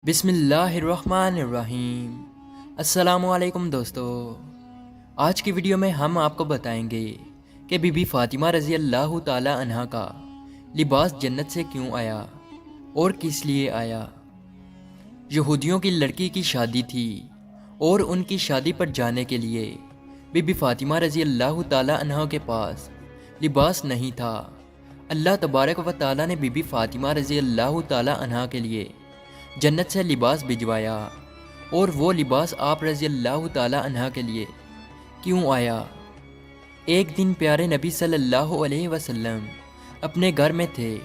بسم اللہ الرحمن الرحیم۔ السلام علیکم دوستو، آج کی ویڈیو میں ہم آپ کو بتائیں گے کہ بی بی فاطمہ رضی اللہ تعالی عنہا کا لباس جنت سے کیوں آیا اور کس لیے آیا۔ یہودیوں کی لڑکی کی شادی تھی اور ان کی شادی پر جانے کے لیے بی بی فاطمہ رضی اللہ تعالی عنہا کے پاس لباس نہیں تھا۔ اللہ تبارک و تعالی نے بی بی فاطمہ رضی اللہ تعالی عنہا کے لیے جنت سے لباس بھجوایا، اور وہ لباس آپ رضی اللہ تعالی عنہ کے لیے کیوں آیا۔ ایک دن پیارے نبی صلی اللہ علیہ وسلم اپنے گھر میں تھے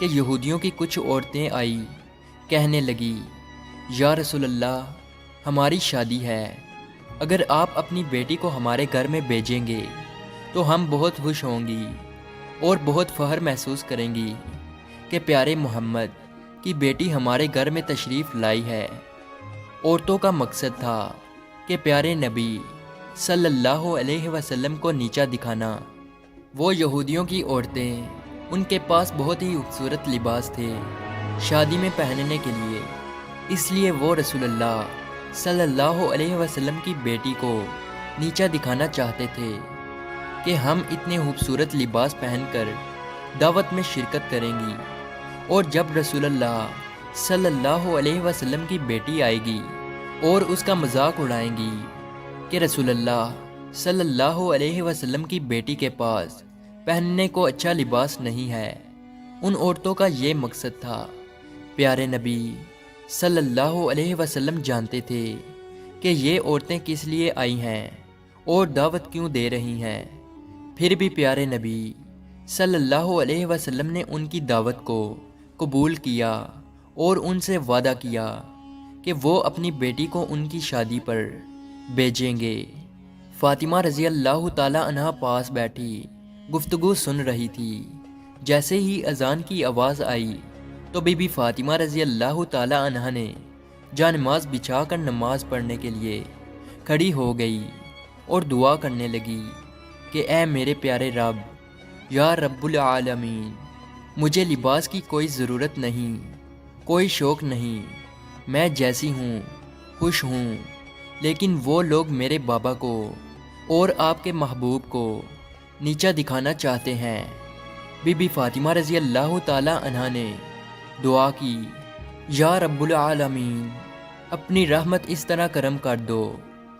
کہ یہودیوں کی کچھ عورتیں آئی، کہنے لگی، یا رسول اللہ، ہماری شادی ہے، اگر آپ اپنی بیٹی کو ہمارے گھر میں بھیجیں گے تو ہم بہت خوش ہوں گی اور بہت فخر محسوس کریں گی کہ پیارے محمد کی بیٹی ہمارے گھر میں تشریف لائی ہے۔ عورتوں کا مقصد تھا کہ پیارے نبی صلی اللہ علیہ وسلم کو نیچا دکھانا۔ وہ یہودیوں کی عورتیں، ان کے پاس بہت ہی خوبصورت لباس تھے شادی میں پہننے کے لیے، اس لیے وہ رسول اللہ صلی اللہ علیہ وسلم کی بیٹی کو نیچا دکھانا چاہتے تھے کہ ہم اتنے خوبصورت لباس پہن کر دعوت میں شرکت کریں گی، اور جب رسول اللہ صلی اللہ علیہ وسلم کی بیٹی آئے گی اور اس کا مذاق اڑائیں گی کہ رسول اللہ صلی اللہ علیہ وسلم کی بیٹی کے پاس پہننے کو اچھا لباس نہیں ہے، ان عورتوں کا یہ مقصد تھا۔ پیارے نبی صلی اللہ علیہ وسلم جانتے تھے کہ یہ عورتیں کس لیے آئی ہیں اور دعوت کیوں دے رہی ہیں، پھر بھی پیارے نبی صلی اللہ علیہ وسلم نے ان کی دعوت کو قبول کیا اور ان سے وعدہ کیا کہ وہ اپنی بیٹی کو ان کی شادی پر بھیجیں گے۔ فاطمہ رضی اللہ تعالی عنہا پاس بیٹھی گفتگو سن رہی تھی۔ جیسے ہی اذان کی آواز آئی تو بی بی فاطمہ رضی اللہ تعالی عنہا نے جانماز بچھا کر نماز پڑھنے کے لیے کھڑی ہو گئی اور دعا کرنے لگی کہ اے میرے پیارے رب، یا رب العالمین، مجھے لباس کی کوئی ضرورت نہیں، کوئی شوق نہیں، میں جیسی ہوں خوش ہوں، لیکن وہ لوگ میرے بابا کو اور آپ کے محبوب کو نیچا دکھانا چاہتے ہیں۔ بی بی فاطمہ رضی اللہ تعالی عنہا نے دعا کی، یا رب العالمین، اپنی رحمت اس طرح کرم کر دو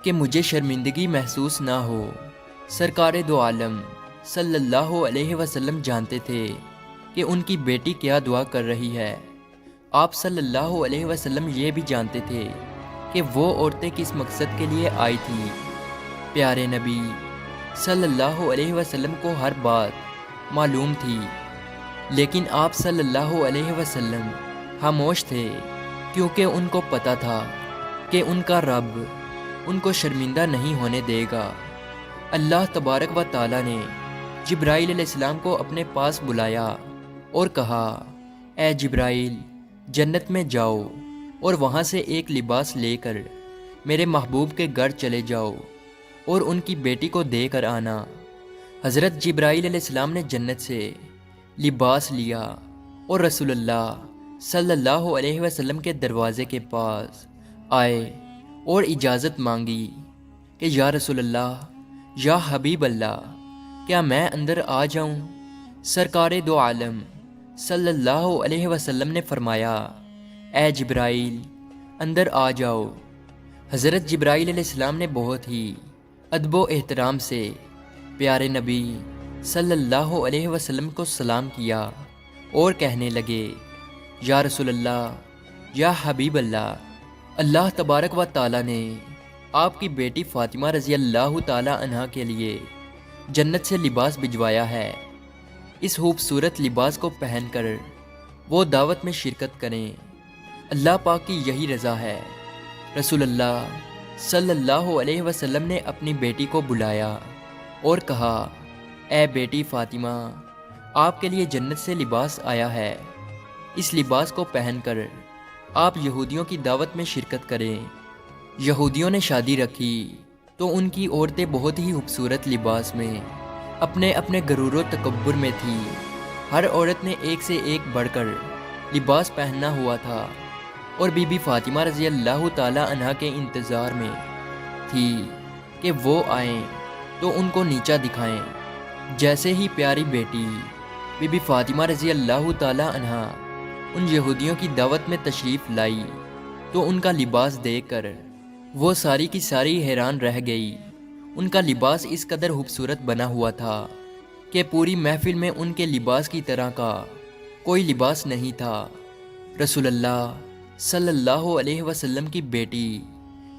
کہ مجھے شرمندگی محسوس نہ ہو۔ سرکار دو عالم صلی اللہ علیہ وسلم جانتے تھے کہ ان کی بیٹی کیا دعا کر رہی ہے۔ آپ صلی اللہ علیہ وسلم یہ بھی جانتے تھے کہ وہ عورتیں کس مقصد کے لیے آئی تھیں۔ پیارے نبی صلی اللہ علیہ وسلم کو ہر بات معلوم تھی، لیکن آپ صلی اللہ علیہ وسلم خاموش تھے، کیونکہ ان کو پتہ تھا کہ ان کا رب ان کو شرمندہ نہیں ہونے دے گا۔ اللہ تبارک و تعالی نے جبرائیل علیہ السلام کو اپنے پاس بلایا اور کہا، اے جبرائیل، جنت میں جاؤ اور وہاں سے ایک لباس لے کر میرے محبوب کے گھر چلے جاؤ اور ان کی بیٹی کو دے کر آنا۔ حضرت جبرائیل علیہ السلام نے جنت سے لباس لیا اور رسول اللہ صلی اللہ علیہ وسلم کے دروازے کے پاس آئے اور اجازت مانگی کہ یا رسول اللہ، یا حبیب اللہ، کیا میں اندر آ جاؤں؟ سرکار دو عالم صلی اللہ علیہ وسلم نے فرمایا، اے جبرائیل، اندر آ جاؤ۔ حضرت جبرائیل علیہ السلام نے بہت ہی ادب و احترام سے پیارے نبی صلی اللہ علیہ وسلم کو سلام کیا اور کہنے لگے، یا رسول اللہ، یا حبیب اللہ، اللہ تبارک و تعالی نے آپ کی بیٹی فاطمہ رضی اللہ تعالی عنہا کے لیے جنت سے لباس بھجوایا ہے۔ اس خوبصورت لباس کو پہن کر وہ دعوت میں شرکت کریں، اللہ پاک کی یہی رضا ہے۔ رسول اللہ صلی اللہ علیہ وسلم نے اپنی بیٹی کو بلایا اور کہا، اے بیٹی فاطمہ، آپ کے لیے جنت سے لباس آیا ہے، اس لباس کو پہن کر آپ یہودیوں کی دعوت میں شرکت کریں۔ یہودیوں نے شادی رکھی تو ان کی عورتیں بہت ہی خوبصورت لباس میں اپنے اپنے غرور و تکبر میں تھی۔ ہر عورت نے ایک سے ایک بڑھ کر لباس پہننا ہوا تھا۔ اور بی بی فاطمہ رضی اللہ تعالی عنہ کے انتظار میں تھی کہ وہ آئیں تو ان کو نیچا دکھائیں۔ جیسے ہی پیاری بیٹی بی بی فاطمہ رضی اللہ تعالی عنہ ان یہودیوں کی دعوت میں تشریف لائی تو ان کا لباس دیکھ کر وہ ساری کی ساری حیران رہ گئی۔ ان کا لباس اس قدر خوبصورت بنا ہوا تھا کہ پوری محفل میں ان کے لباس کی طرح کا کوئی لباس نہیں تھا۔ رسول اللہ صلی اللہ علیہ وسلم کی بیٹی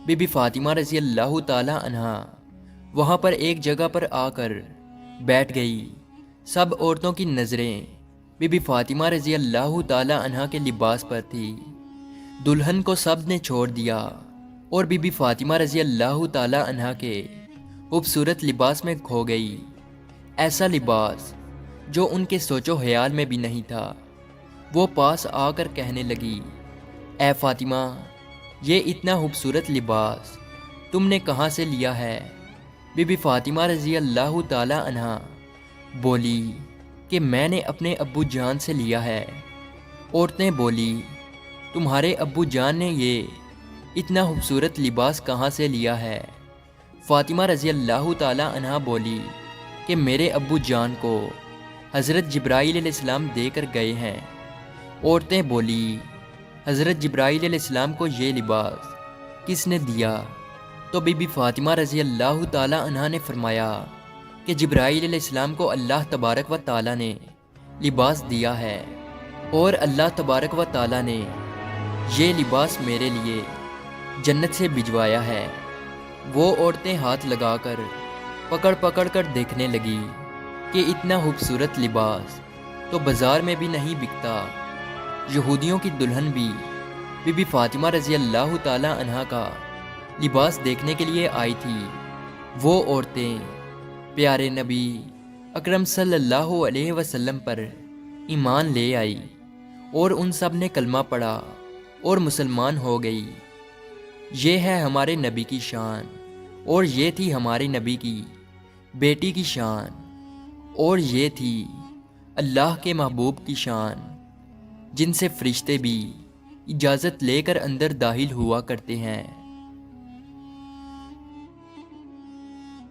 بی بی فاطمہ رضی اللہ تعالی عنہ وہاں پر ایک جگہ پر آ کر بیٹھ گئی۔ سب عورتوں کی نظریں بی بی فاطمہ رضی اللہ تعالی عنہ کے لباس پر تھی۔ دلہن کو سب نے چھوڑ دیا اور بی بی فاطمہ رضی اللہ تعالی عنہ کے خوبصورت لباس میں کھو گئی۔ ایسا لباس جو ان کے سوچ و خیال میں بھی نہیں تھا۔ وہ پاس آ کر کہنے لگی، اے فاطمہ، یہ اتنا خوبصورت لباس تم نے کہاں سے لیا ہے؟ بی بی فاطمہ رضی اللہ تعالی عنہ بولی کہ میں نے اپنے ابو جان سے لیا ہے۔ عورتیں بولی، تمہارے ابو جان نے یہ اتنا خوبصورت لباس کہاں سے لیا ہے؟ فاطمہ رضی اللہ تعالی عنہ بولی کہ میرے ابو جان کو حضرت جبرائیل علیہ السلام دے کر گئے ہیں۔ عورتیں بولی، حضرت جبرائیل علیہ السلام کو یہ لباس کس نے دیا؟ تو بی بی فاطمہ رضی اللہ تعالی عنہ نے فرمایا کہ جبرائیل علیہ السلام کو اللہ تبارک و تعالی نے لباس دیا ہے اور اللہ تبارک و تعالی نے یہ لباس میرے لیے جنت سے بھجوایا ہے۔ وہ عورتیں ہاتھ لگا کر پکڑ پکڑ کر دیکھنے لگی کہ اتنا خوبصورت لباس تو بازار میں بھی نہیں بکتا۔ یہودیوں کی دلہن بھی بی بی فاطمہ رضی اللہ تعالی عنہ کا لباس دیکھنے کے لیے آئی تھی۔ وہ عورتیں پیارے نبی اکرم صلی اللہ علیہ وسلم پر ایمان لے آئی اور ان سب نے کلمہ پڑھا اور مسلمان ہو گئی۔ یہ ہے ہمارے نبی کی شان، اور یہ تھی ہمارے نبی کی بیٹی کی شان، اور یہ تھی اللہ کے محبوب کی شان، جن سے فرشتے بھی اجازت لے کر اندر داخل ہوا کرتے ہیں۔